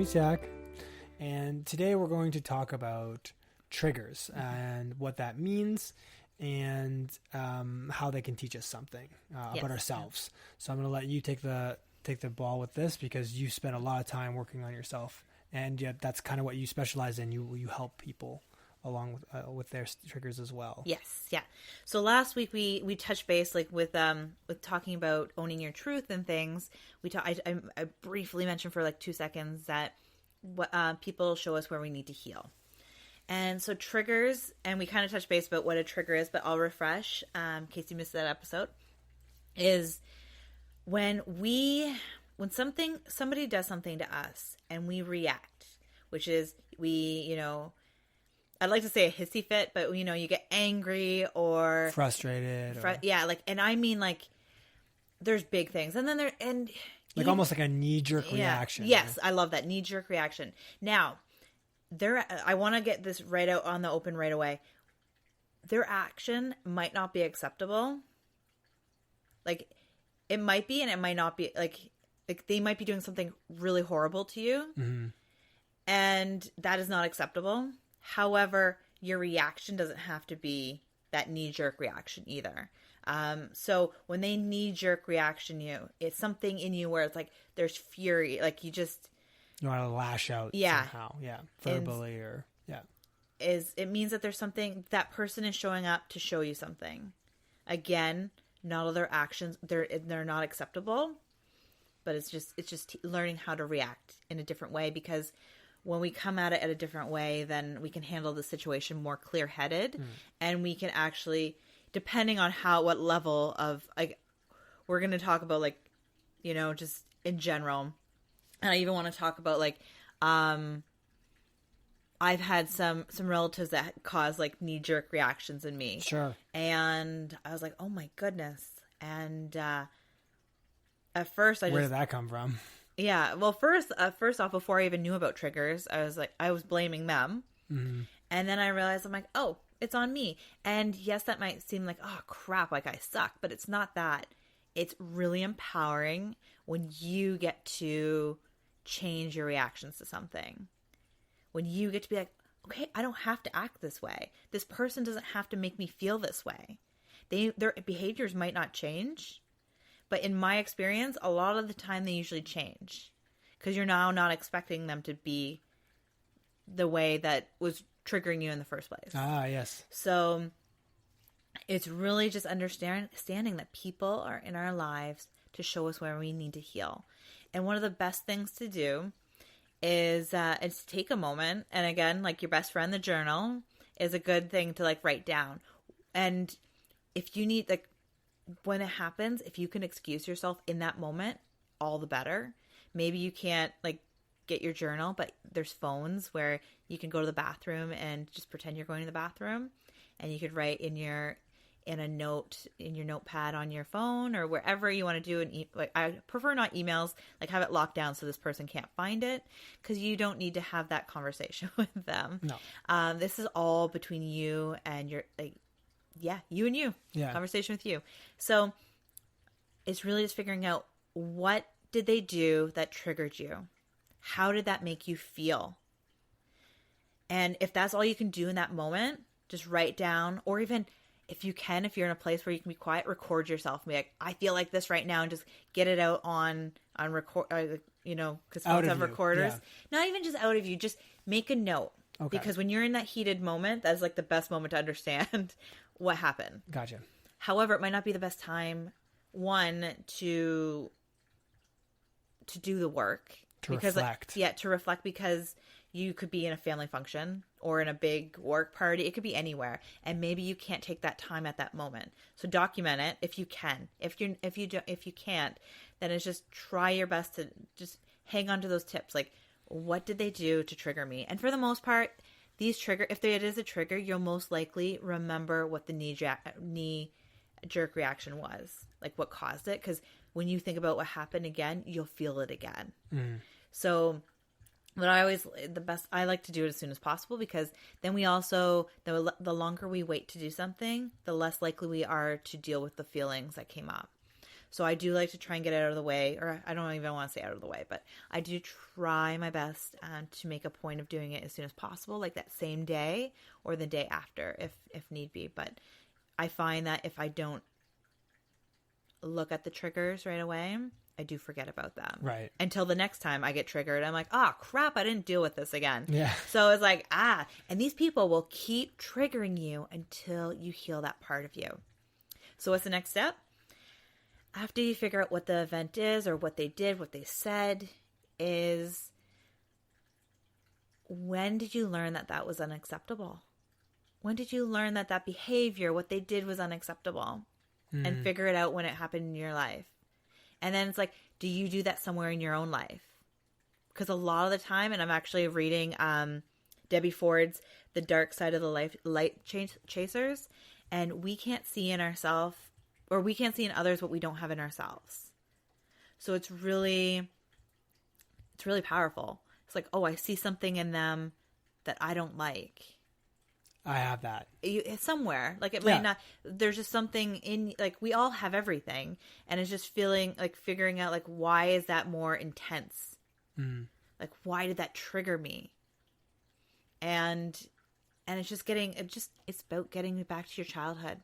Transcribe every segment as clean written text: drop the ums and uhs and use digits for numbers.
name's Jack, and today we're going to talk about triggers and what that means and how they can teach us something about ourselves. So I'm going to let you take the ball with this because you spent a lot of time working on yourself, and yet that's kind of what you specialize in. You help people along with their triggers as well. Yes, yeah. So last week we touched base with talking about owning your truth and things. I briefly mentioned for 2 seconds that what people show us where we need to heal. And so triggers, and we kind of touched base about what a trigger is, but I'll refresh in case you missed that episode, is when somebody does something to us and we react, which is I'd like to say a hissy fit, but you get angry or frustrated. And I mean there's big things, and then almost like a knee-jerk reaction. Yes, right? I love that knee-jerk reaction. Now, I want to get this right out on the open right away. Their action might not be acceptable. It might be, and it might not be. They might be doing something really horrible to you, and that is not acceptable. However, your reaction doesn't have to be that knee-jerk reaction either. So when they knee-jerk reaction you, it's something in you where it's there's fury, you want to lash out somehow, verbally it means that there's something, that person is showing up to show you something. Again, not all their actions, they're not acceptable, but it's just learning how to react in a different way, because when we come at it a different way, then we can handle the situation more clear-headed, and we can actually, depending on what level of, we're going to talk about, just in general. And I even want to talk about, I've had some relatives that cause, knee-jerk reactions in me. Sure. And I was like, oh, my goodness. And at first, Where did that come from? Yeah. Well, first off, before I even knew about triggers, I was blaming them. Mm-hmm. And then I realized, I'm like, oh, it's on me. And yes, that might seem like, oh, crap, I suck. But it's not that. It's really empowering when you get to change your reactions to something. When you get to be like, okay, I don't have to act this way. This person doesn't have to make me feel this way. Their behaviors might not change. But in my experience, a lot of the time they usually change because you're now not expecting them to be the way that was triggering you in the first place. Ah, yes. So it's really just understanding that people are in our lives to show us where we need to heal. And one of the best things to do is to take a moment. And again, your best friend, the journal, is a good thing to write down. And if you need when it happens, if you can excuse yourself in that moment, all the better. Maybe you can't get your journal, but there's phones where you can go to the bathroom and just pretend you're going to the bathroom, and you could write in your notepad on your phone or wherever you want to do I prefer not emails, have it locked down so this person can't find it, because you don't need to have that conversation with them. No. This is all between you and your you and you. Yeah. Conversation with you. So it's really just figuring out, what did they do that triggered you? How did that make you feel? And if that's all you can do in that moment, just write down, or even if you're in a place where you can be quiet, record yourself and be like, I feel like this right now, and just get it out on record, because phones have recorders. Yeah. Not even just out of you, just make a note. Okay. Because when you're in that heated moment, that's the best moment to understand what happened. Gotcha. However, it might not be the best time, one, to do the work. Reflect. To reflect, because you could be in a family function or in a big work party. It could be anywhere. And maybe you can't take that time at that moment. So document it if you can. If you can't, then it's just try your best to just hang on to those tips. What did they do to trigger me? And for the most part, if it is a trigger, you'll most likely remember what the knee jerk reaction was, what caused it. Because when you think about what happened again, you'll feel it again. So But I like to do it as soon as possible, because then we also, the longer we wait to do something, the less likely we are to deal with the feelings that came up. So I do like to try and get it out of the way, or I don't even want to say out of the way, but I do try my best to make a point of doing it as soon as possible, like that same day or the day after if need be. But I find that if I don't look at the triggers right away, I do forget about them. Right. Until the next time I get triggered, I'm like, oh, crap, I didn't deal with this again. Yeah. So it's like, and these people will keep triggering you until you heal that part of you. So what's the next step? After you figure out what the event is or what they did, what they said, is when did you learn that that was unacceptable? When did you learn that that behavior, what they did was unacceptable? And figure it out when it happened in your life. And then it's like, do you do that somewhere in your own life? Because a lot of the time, and I'm actually reading Debbie Ford's The Dark Side of the Light Chasers, and we can't see in ourselves, or we can't see in others what we don't have in ourselves. So it's really powerful. It's like, oh, I see something in them that I don't like. I have that. It's somewhere. Like it might not, there's just something in, like we all have everything. And it's just feeling like figuring out like, why is that more intense? Like, why did that trigger me? And it's just it's about getting back to your childhood.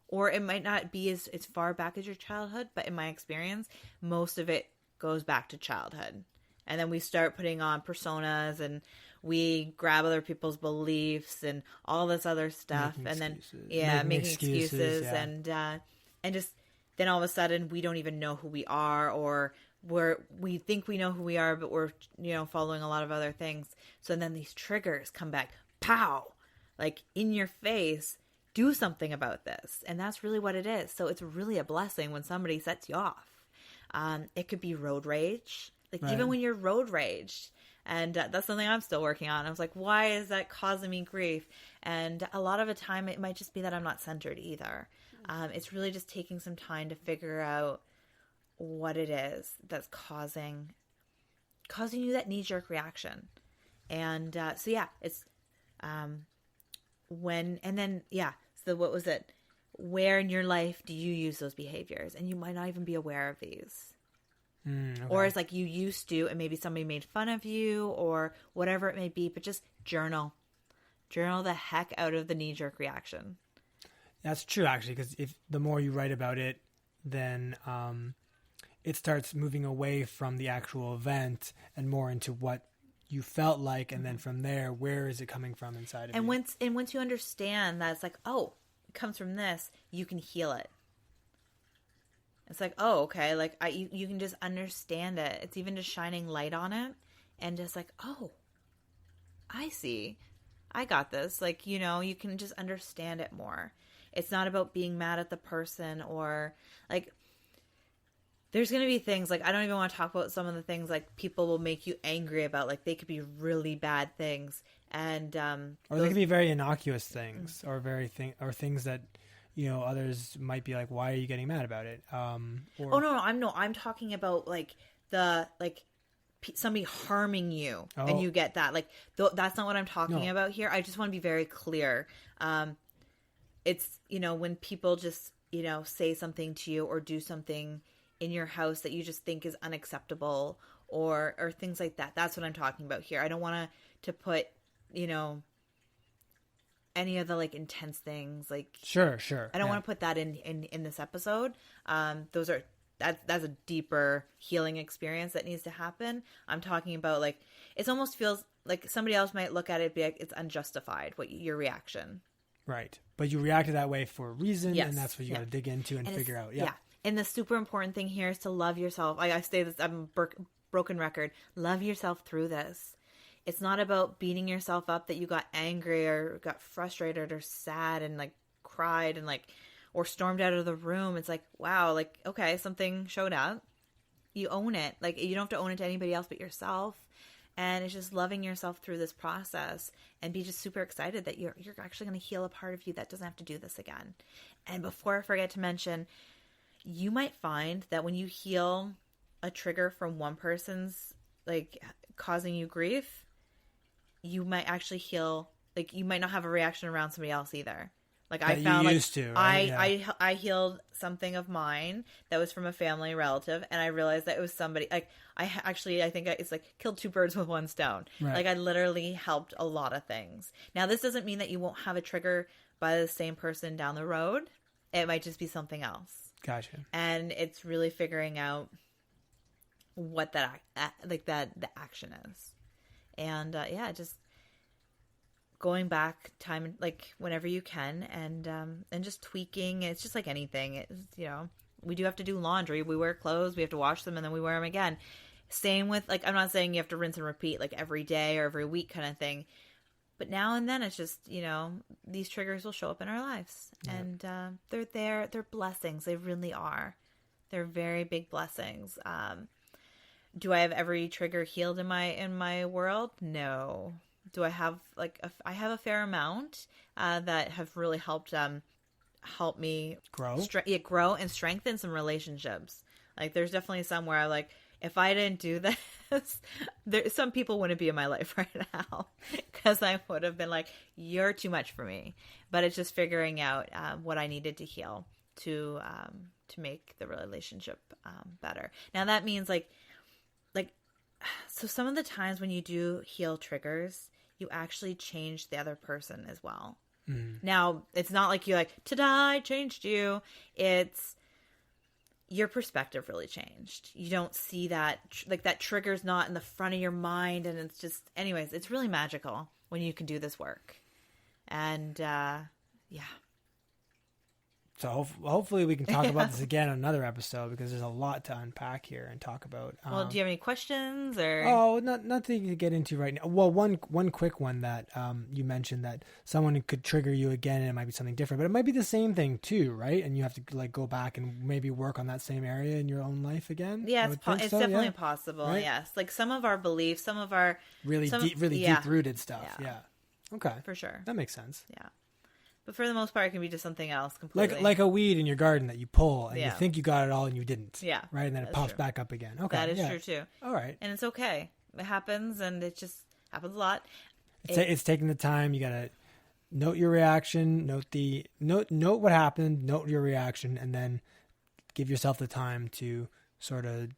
Or it might not be as far back as your childhood, but in my experience, most of it goes back to childhood. And then we start putting on personas and we grab other people's beliefs and all this other stuff. Making excuses. And just then all of a sudden we don't even know who we are, or we think we know who we are, but we're, following a lot of other things. So then these triggers come back, pow, like in your face, do something about this. And that's really what it is. So it's really a blessing when somebody sets you off. It could be road rage. Like even when you're road raged, and that's something I'm still working on. I was like, why is that causing me grief? And a lot of the time it might just be that I'm not centered either. It's really just taking some time to figure out what it is that's causing you that knee-jerk reaction. And it's so what was it? Where in your life do you use those behaviors? And you might not even be aware of these. Okay. Or it's like you used to, and maybe somebody made fun of you or whatever it may be, but just journal the heck out of the knee-jerk reaction. That's true, actually, because if the more you write about it, then it starts moving away from the actual event and more into what you felt like, and then from there, where is it coming from inside of you? Once you understand that it's like, oh, it comes from this, you can heal it. It's like, oh, okay, like you can just understand it. It's even just shining light on it and just like, oh, I see. I got this. Like, you can just understand it more. It's not about being mad at the person, or like there's going to be things like, I don't even want to talk about some of the things like people will make you angry about. Like they could be really bad things. And, or they could be very innocuous things or things that, others might be like, why are you getting mad about it? I'm talking about like somebody harming you and you get that. Like, that's not what I'm talking about here. I just want to be very clear. It's, when people just, say something to you or do something in your house that you just think is unacceptable or things like that. That's what I'm talking about here. I don't want to put, any of the like intense things, like sure. I don't want to put that in this episode. That's a deeper healing experience that needs to happen. I'm talking about like, it almost feels like somebody else might look at it and be like, it's unjustified, your reaction. Right. But you reacted that way for a reason, yes. And that's what you got to dig into and figure out. Yeah. And the super important thing here is to love yourself. I say this, I'm a broken record. Love yourself through this. It's not about beating yourself up that you got angry or got frustrated or sad and like cried and like, or stormed out of the room. It's like, wow, like, okay, something showed up. You own it. Like, you don't have to own it to anybody else but yourself. And it's just loving yourself through this process and be just super excited that you're actually going to heal a part of you that doesn't have to do this again. And before I forget to mention, you might find that when you heal a trigger from one person's like causing you grief, you might actually heal, like you might not have a reaction around somebody else either. Like that I found, you like used to, right? I healed something of mine that was from a family relative, and I realized that it was somebody like I think it's like killed two birds with one stone. Right. Like I literally helped a lot of things. Now this doesn't mean that you won't have a trigger by the same person down the road. It might just be something else. Gotcha. And it's really figuring out what the action is, and just going back time, like whenever you can, and just tweaking. It's just like anything. It's, we do have to do laundry. We wear clothes. We have to wash them, and then we wear them again. Same with, like, I'm not saying you have to rinse and repeat like every day or every week kind of thing, but now and then it's just, these triggers will show up in our lives, and they're there. They're blessings. They really are. They're very big blessings. Do I have every trigger healed in my world? No. Do I have I have a fair amount that have really helped me grow and strengthen some relationships. Like there's definitely some where like if I didn't do this, some people wouldn't be in my life right now because I would have been like, you're too much for me. But it's just figuring out what I needed to heal to make the relationship better. Now that means so some of the times when you do heal triggers, you actually change the other person as well. Mm. Now, it's not like you're like, ta-da, I changed you. It's your perspective really changed. You don't see that, that trigger's not in the front of your mind. And it's just, anyways, it's really magical when you can do this work. And, So hopefully we can talk about this again on another episode because there's a lot to unpack here and talk about. Well, do you have any questions or? Oh, nothing to get into right now. Well, one quick one that you mentioned that someone could trigger you again and it might be something different, but it might be the same thing too, right? And you have to go back and maybe work on that same area in your own life again. Yeah, it's definitely possible. Right? Yes, like some of our beliefs, some of our really deep rooted stuff. Yeah. Okay. For sure. That makes sense. Yeah. But for the most part, it can be just something else completely. Like a weed in your garden that you pull and you think you got it all and you didn't. Yeah. Right? And then it pops back up again. Okay. That is true too. All right. And it's okay. It happens and it just happens a lot. It's taking the time. You got to note your reaction, note what happened, note your reaction, and then give yourself the time to sort of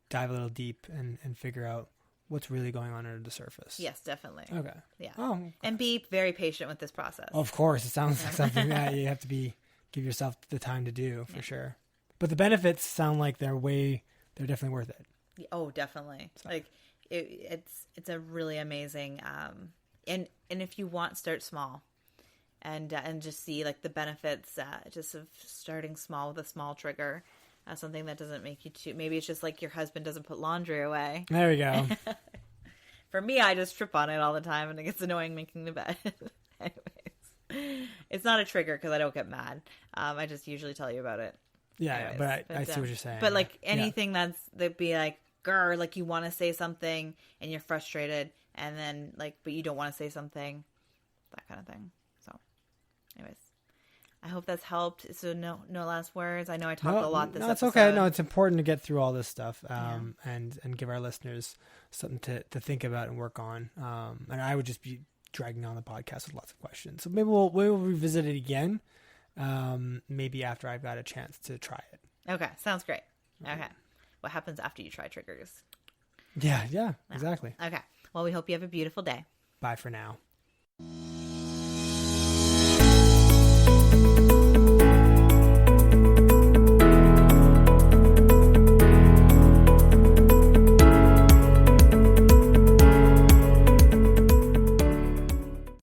dive a little deep and figure out what's really going on under the surface. Yes, definitely. Okay. Yeah. Oh, okay. And be very patient with this process. Of course. It sounds like something that you have to give yourself the time to do for sure. But the benefits sound like they're definitely worth it. Oh, definitely. So. Like it's a really amazing, and if you want, start small and just see like the benefits, just of starting small with a small trigger. Something that doesn't make you too... Maybe it's just like your husband doesn't put laundry away. There we go. For me, I just trip on it all the time, and it gets annoying making the bed. Anyways. It's not a trigger because I don't get mad. I just usually tell you about it. Yeah, but I see what you're saying. But like anything that'd be like, grr, like you want to say something, and you're frustrated, and then but you don't want to say something. That kind of thing. So, anyways. I hope that's helped. So no last words. I know I talked a lot this episode. It's okay. No, it's important to get through all this stuff and give our listeners something to think about and work on. And I would just be dragging on the podcast with lots of questions. So maybe we'll revisit it again. Maybe after I've got a chance to try it. Okay, sounds great. Okay, what happens after you try triggers? Yeah, exactly. Okay. Well, we hope you have a beautiful day. Bye for now.